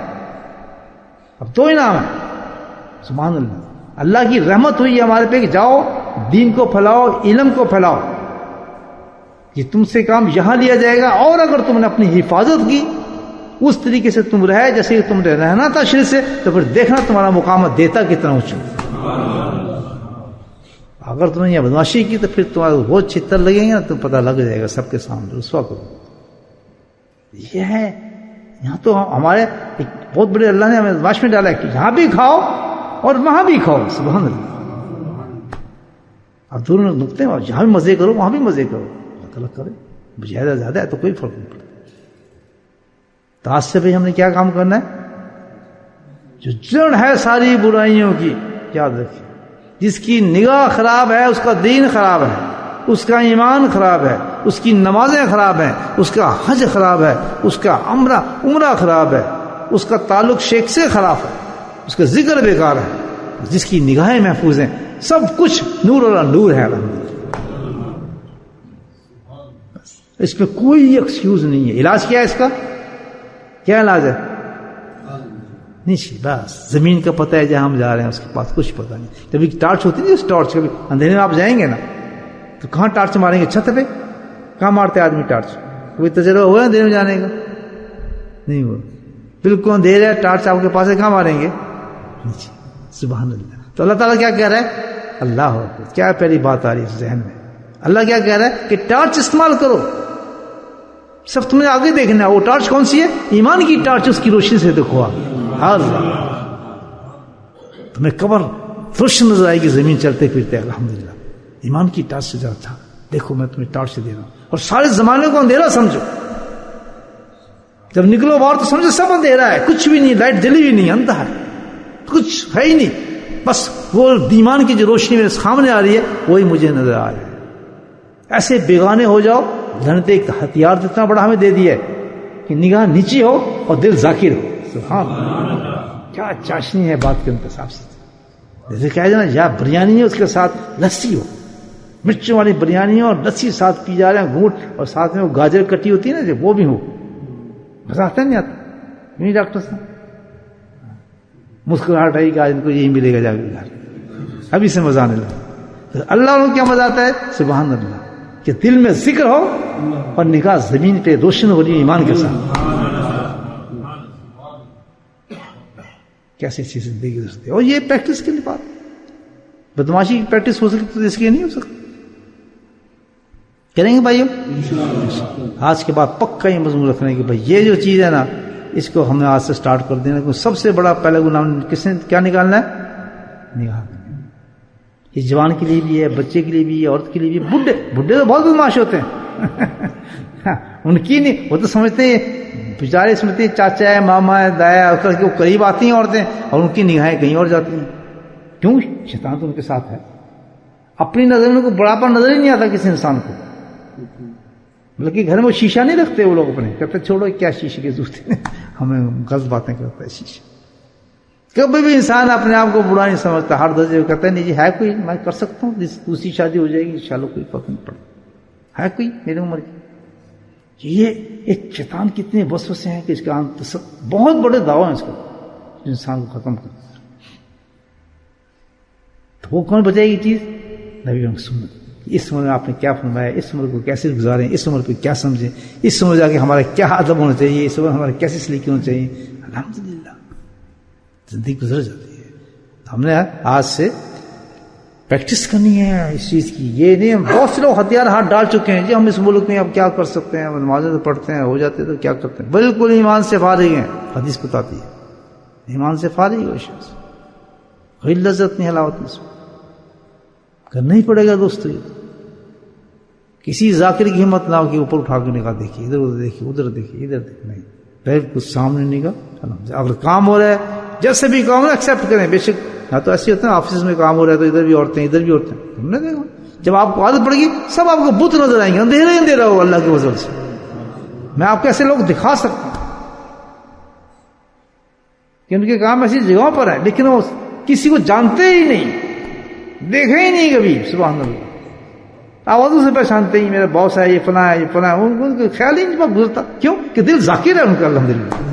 اب دو انعام ہے. سبحان اللہ، اللہ کی رحمت ہوئی ہے ہمارے پہ کہ جاؤ دین کو پھیلاؤ، علم کو پھیلاؤ. یہ تم سے کام یہاں لیا جائے گا، اور اگر تم نے اپنی حفاظت کی، اس طریقے سے تم رہے جیسے تم نے رہنا تھا شروع سے، تو پھر دیکھنا تمہارا مقام دیتا کتنا اونچا. اگر تم نے یہ بدماشی کی تو پھر تمہارے بہت چھتر لگیں گے نا، تو پتہ لگ جائے گا سب کے سامنے، رسوا کرو. یہ ہے یہاں تو ہمارے ایک بہت بڑے اللہ نے ہمیں بدماش میں ڈالا ہے کہ یہاں بھی کھاؤ اور وہاں بھی کھاؤ. سبحان اللہ. اب دونوں نقطے ہیں، جہاں بھی مزے کرو وہاں بھی مزے کرو. اللہ کرے زیادہ ہے تو کوئی فرق نہیں پڑتا. تو آج سے بھی ہم نے کیا کام کرنا ہے؟ جو جڑ ہے ساری برائیوں کی، یاد رکھیں، جس کی نگاہ خراب ہے اس کا دین خراب ہے، اس کا ایمان خراب ہے، اس کی نمازیں خراب ہیں، اس کا حج خراب ہے، اس کا عمرہ خراب ہے، اس کا تعلق شیخ سے خراب ہے، اس کا ذکر بیکار ہے۔ جس کی نگاہیں محفوظ ہیں سب کچھ نور اور نور ہے الحمدللہ، اس میں کوئی ایکسکیوز نہیں ہے۔ علاج کیا ہے اس کا؟ کیا علاج ہے؟ نہیں، بس زمین کا پتہ ہے جہاں ہم جا رہے ہیں، اس کے پاس کچھ پتہ نہیں۔ کبھی ٹارچ ہوتی نہیں، اس ٹارچ کبھی اندھیرے میں آپ جائیں گے نا تو کہاں ٹارچ ماریں گے؟ چھت پہ کہاں مارتے آدمی ٹارچ؟ کوئی تجربہ ہوا ہے اندھیرے میں جانے کا؟ نہیں ہوا، بالکل اندھیرا ہے، ٹارچ آپ کے پاس ہے، کہاں ماریں گے؟ نیچے۔ سبحان اللہ۔ تو اللہ تعالیٰ کیا کہہ رہا ہے؟ اللہ اکبر، کیا پہلی بات آ رہی ہے ذہن میں؟ اللہ کیا کہہ رہا ہے کہ ٹارچ استعمال کرو، سب تمہیں آگے دیکھنا ہے۔ وہ ٹارچ کون سی ہے؟ ایمان کی ٹارچ، اس کی روشنی سے دیکھو آگے۔ تمہیں قبر روشن نظر آئے گی زمین چلتے پھرتے، الحمدللہ ایمان کی ٹارچ سے جاتا، دیکھو میں تمہیں ٹارچ سے دے رہا ہوں۔ اور سارے زمانے کو اندھیرا سمجھو، جب نکلو باہر تو سمجھو سب اندھیرا ہے، کچھ بھی نہیں، لائٹ جلی بھی نہیں، اندھا ہے، کچھ ہے ہی نہیں، بس وہ ایمان کی جو روشنی میرے سامنے آ رہی ہے وہی مجھے نظر آ رہا ہے۔ ایسے بیگانے ہو جاؤ، جنت ایک ہتھیار اتنا بڑا ہمیں دے دیا ہے کہ نگاہ نیچی ہو اور دل ذاکر ہو۔ سبحان اللہ، کیا چاشنی ہے بات کے انتصاب سے۔ جیسے کہا جائے نا، یا بریانی ہے اس کے ساتھ لسی ہو، مرچوں والی بریانی ہو اور لسی ساتھ پی جا رہے ہیں گھونٹ، اور ساتھ میں وہ گاجر کٹی ہوتی ہے نا جو، وہ بھی ہو، مزہ آتا نہیں آتا؟ نہیں ڈاکٹر صاحب مسکراہٹ آئی کہ آج ان کو یہی ملے گا جا کے گھر، ابھی سے مزہ آنے لگا۔ اللہ کو کیا مزہ آتا ہے؟ سبحان اللہ، کہ دل میں ذکر ہو اور نگاہ زمین پہ روشن ہو رہی ہے ایمان کے ساتھ۔ کیسی اچھی زندگی گزرتی ہے، اور یہ پریکٹس کے لیے بات، بدماشی کی پریکٹس ہو سکتی تو اس کے نہیں ہو سکتی۔ کریں گے بھائیو؟ آج کے بعد پکا یہ مضمون رکھنے کہ بھائی یہ جو چیز ہے نا، اس کو ہم نے آج سے سٹارٹ کر دینا۔ کہ سب سے بڑا پہلا گناہ کس نے کیا نکالنا ہے؟ نگاہ۔ یہ جوان کے لیے بھی ہے، بچے کے لیے بھی ہے، عورت کے لیے بھی ہے، بڈھے تو بہت بدماش ہوتے ہیں ان کی نہیں، وہ تو سمجھتے ہیں بیچارے، سمجھتے ہیں چاچا ہے، ماما ہے، دایا کر کے وہ قریب آتی ہیں عورتیں، اور ان کی نگاہیں کہیں اور جاتی ہیں۔ کیوں؟ شیطان تو ان کے ساتھ ہے۔ اپنی نظر میں کوئی بڑاپن نظر ہی نہیں آتا کسی انسان کو، بلکہ گھر میں شیشہ نہیں رکھتے وہ لوگ اپنے، کہتے چھوڑو کیا شیشے کے جوتے، ہمیں غلط باتیں کرتا ہے شیشہ۔ کبھی بھی انسان اپنے آپ کو برا نہیں سمجھتا، ہر درجے کو کہتا ہے نہیں جی ہے کوئی، میں کر سکتا ہوں، دوسری شادی ہو جائے گی انشاءاللہ، کوئی فرق نہیں پڑتا، ہے کوئی میری عمر کی۔ یہ ایک شیطان کی اتنے وسوسے ہیں کہ اس کا بہت بڑے دعویٰ ہیں اس کا، جو انسان کو ختم کرتا ہے۔ تو وہ کون بچائے گی چیز؟ نبی کی سنت۔ اس عمر میں آپ نے کیا فرمایا، اس عمر کو کیسے گزاریں، اس عمر پہ کیا سمجھیں، اس عمر جا کے ہمارا کیا ادب ہونا چاہیے، اس عمر ہمارا کیسے سلیقے ہونا چاہیے۔ الحمدللہ زندگی گزر جاتی ہے۔ ہم نے آج سے پریکٹس کرنی ہے اس چیز کی۔ یہ نہیں، بہت سے لوگ ہتھیار ہاتھ ڈال چکے ہیں جی، ہم اس ملک میں اب کیا کر سکتے ہیں، نمازیں تو پڑھتے ہیں، ہو جاتے تو کیا کرتے ہیں، بالکل ایمان سے فارغ ہیں۔ حدیث بتاتی ہے ایمان سے فارغ ہو شخص، کوئی لذت نہیں حلاوت میں، کرنا ہی پڑے گا دوستو۔ یہ کسی ذاکر کی ہمت نہ ہو کہ اوپر اٹھا کے نگاہ دیکھیے، ادھر ادھر دیکھیے، ادھر دیکھیے، ادھر دیکھیے، نہیں، پہلے کچھ سامنے نگاہ۔ اگر کام ہو رہا ہے، جیسے بھی کام ہو ایکسیپٹ کریں، بے شک یا تو ایسے ہوتا ہے آفس میں کام ہو رہا ہے تو ادھر بھی عورتیں ادھر بھی عورتیں، ہم نے دیکھا جب آپ کو عادت پڑے گی سب آپ کو بت نظر آئیں گے، اندھیرا ہی اندھیرا ہو اللہ کے فضل سے۔ میں آپ کو ایسے لوگ دکھا سکتا ہوں کہ ان کے کام ایسی جگہوں پر ہے، لیکن وہ کسی کو جانتے ہی نہیں، دیکھے ہی نہیں کبھی، سبحان اللہ، آوازوں سے پہچانتے ہی میرا باس ہے، یہ فلاں ہے، یہ فلاں ہے، ان کو خیال ہی نہیں گزرتا۔ کیوں؟ کہ دل ذاکر ہے ان کا الحمدللہ۔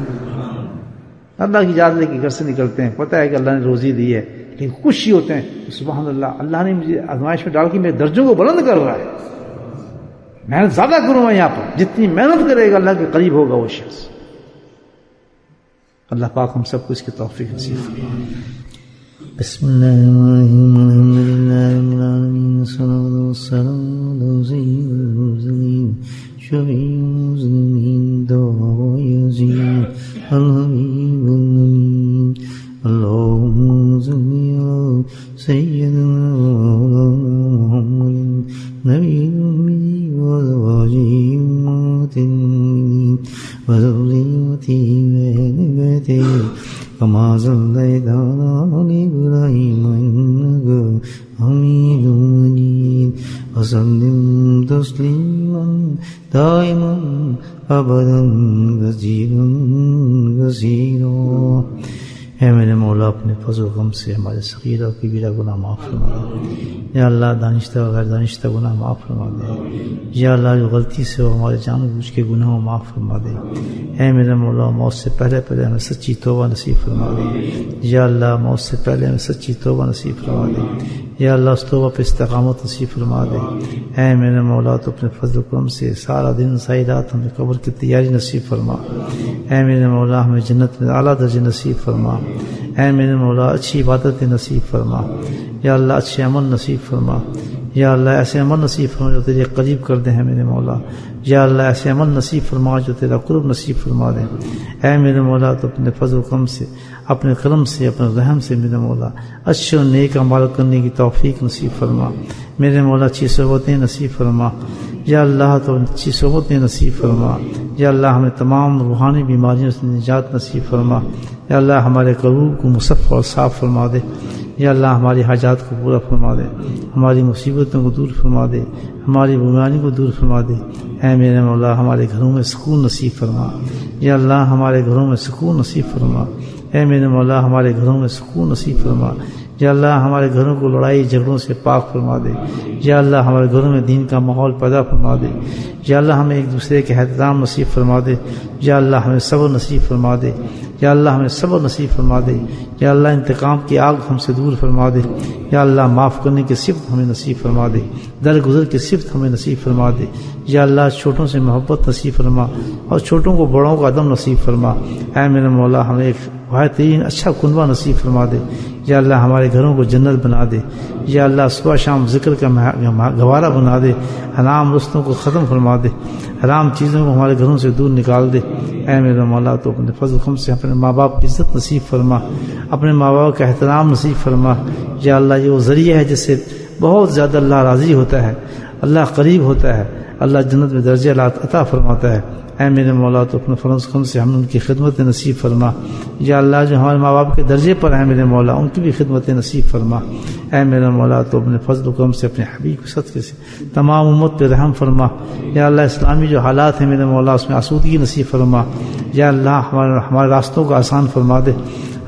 اللہ کی یاد لے کے گھر سے نکلتے ہیں، پتہ ہے کہ اللہ نے روزی دی ہے، لیکن خوشی ہوتے ہیں سبحان اللہ، اللہ نے مجھے آزمائش میں ڈال کے میرے درجوں کو بلند کر رہا ہے، محنت زیادہ کروں میں یہاں پر، جتنی محنت کرے گا اللہ کے قریب ہوگا وہ شخص۔ اللہ پاک ہم سب کو اس کی توفیق نصیب فرمائے۔ بسم اللہ الرحمن الرحیم، الحمدللہ رب العالمین، والصلاۃ والسلام علی سید المرسلین، شفیع المذنبین، دعا یزید الحبیب الامین، اللہم صلی علی سیدنا محمد نبی الامی وازواجہ امہات المؤمنین وذریتہ واہل بیتہ كما صليت على آل إبراهيم إنك حميد مجيد وسلم تسليما دائما أبدا كثيرا كثيرا. اے میرے مولا اپنے فضل و کرم سے ہمارے صغیرہ اور کبیرہ گناہ معاف فرما دے. یا اللہ دانشتہ و غیر دانشتہ گناہ معاف فرما دے. یا اللہ جو غلطی سے ہو ہمارے جان بوجھ کے گناہوں معاف فرما دے. اے میرے مولا موت سے پہلے ہمیں سچی توبہ نصیب فرما دے. یا اللہ موت سے پہلے ہمیں سچی توبہ نصیب فرما دے. یا اللہ اس توبہ پہ استقامت نصیب فرما دے. اے میرے مولا تو اپنے فضل و کرم سے سارا دن ساری رات ہمیں قبر کی تیاری نصیب فرما. اے میرے مولا ہمیں جنت میں اعلیٰ درجے نصیب فرما. اے میرے مولا اچھی عبادت نصیب فرما. یا اللہ اچھے عمل نصیب فرما. یا اللہ ایسے عمل نصیب فرما جو تیرے قریب کر دیں میرے مولا. یا اللہ ایسے عمل نصیب فرما جو تیرا قرب نصیب فرما دیں. اے میرے مولا تو اپنے فضل و کرم سے اپنے کرم سے اپنے رحم سے میرے مولا اچھے اور نیک اعمال کرنے کی توفیق نصیب فرما. میرے مولا اچھی صحبتیں نصیب فرما. یا اللہ تو اچھی صحبتیں نصیب فرما. یا اللہ ہمیں تمام روحانی بیماریوں سے نجات نصیب فرما. یا اللہ ہمارے قلوب کو مصفح اور صاف فرما دے. یا اللہ ہماری حاجات کو پورا فرما دے. ہماری مصیبتوں کو دور فرما دے. ہماری بیماریوں کو دور فرما دے. اے میرے مولا ہمارے گھروں میں سکون نصیب فرما. یا اللہ ہمارے گھروں میں سکون نصیب فرما. اے میرے مولا ہمارے گھروں میں سکون نصیب فرما. یا اللہ ہمارے گھروں کو لڑائی جھگڑوں سے پاک فرما دے. یا اللہ ہمارے گھروں میں دین کا ماحول پیدا فرما دے. یا اللہ ہمیں ایک دوسرے کے احترام نصیب فرما دے. یا اللہ ہمیں صبر نصیب فرما دے. یا اللہ ہمیں صبر نصیب فرما دے. یا اللہ انتقام کی آگ ہم سے دور فرما دے. یا اللہ معاف کرنے کی صفت ہمیں نصیب فرما دے. درگزر کی صفت ہمیں نصیب فرما دے. یا اللہ چھوٹوں سے محبت نصیب فرما اور چھوٹوں کو بڑوں کا ادب نصیب فرما. اے میرے مولا ہمیں ایک بہترین اچھا کنبہ نصیب فرما دے. یا اللہ ہمارے گھروں کو جنت بنا دے. یا اللہ صبح شام ذکر کا گوارا بنا دے. حرام رستوں کو ختم فرما دے. حرام چیزوں کو ہمارے گھروں سے دور نکال دے. اے میرے مولا تو اپنے فضل کرم سے اپنے ماں باپ کی عزت نصیب فرما. اپنے ماں باپ کا احترام نصیب فرما. یا اللہ یہ وہ ذریعہ ہے جس سے بہت زیادہ اللہ راضی ہوتا ہے, اللہ قریب ہوتا ہے, اللہ جنت میں درجہ عطا فرماتا ہے. اے میرے مولا تو اپنے فضل کرم سے ہم ان کی خدمت نصیب فرما. یا اللہ جو ہمارے ماں باپ کے درجے پر ہیں میرے مولا ان کی بھی خدمت نصیب فرما. اے میرے مولا تو اپنے فضل و کرم سے اپنے حبیب کے صدقے سے تمام امت پہ رحم فرما. یا اللہ اسلامی جو حالات ہیں میرے مولا اس میں آسودگی نصیب فرما. یا اللہ ہمارے راستوں کو آسان فرما دے.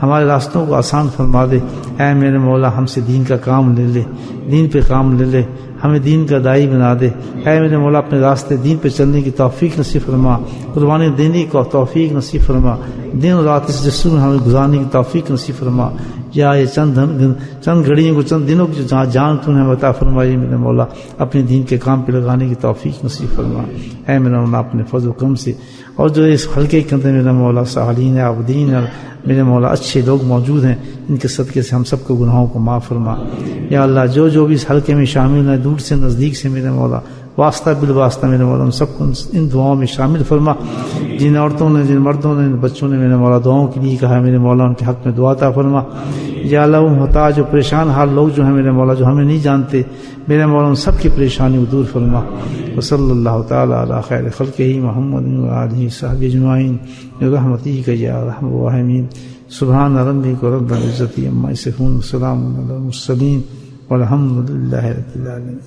ہمارے راستوں کو آسان فرما دے. اے میرے مولا ہم سے دین کا کام لے لے, دین پہ کام لے لے, ہمیں دین کا داعی بنا دے. اے میرے مولا اپنے راستے دین پہ چلنے کی توفیق نصیب فرما. قربانی دینے کی توفیق نصیب فرما. دن اور رات اس جسم میں ہمیں گزارنے کی توفیق نصیب فرما. یا یہ چند گھڑیوں کو چند دنوں کی جہاں جان تو نے عطا فرمائی میرے مولا اپنے دین کے کام پہ لگانے کی توفیق نصیب فرما. اے میرے مولا اپنے فضل و کرم سے اور جو اس حلقے کے اندر میرے مولا صالحین عابدین اور میرے مولا اچھے لوگ موجود ہیں ان کے صدقے سے ہم سب کو گناہوں کو معاف فرما. یا اللہ جو بھی اس حلقے میں شامل ہیں دور سے نزدیک سے میرے مولا واسطہ بالواسطہ میرے مولا ان سب کو ان دعاؤں میں شامل فرما. جن عورتوں نے جن مردوں نے بچوں نے میرے مولا دعاؤں کے لیے کہا میرے مولا ان کے حق میں دعا عطا فرما. یا اللہ وہ محتاج و پریشان حال لوگ جو ہیں میرے مولا جو ہمیں نہیں جانتے میرے مولا ان سب کی پریشانی کو دور فرما. وصلی اللہ تعالی علی خیر خلقہ محمد و آلہ وصحبہ اجمعین برحمتک یا ارحم الراحمین. سبحان ربک رب العزۃ عما یصفون وسلام علی المرسلین والحمد للہ رب العالمین.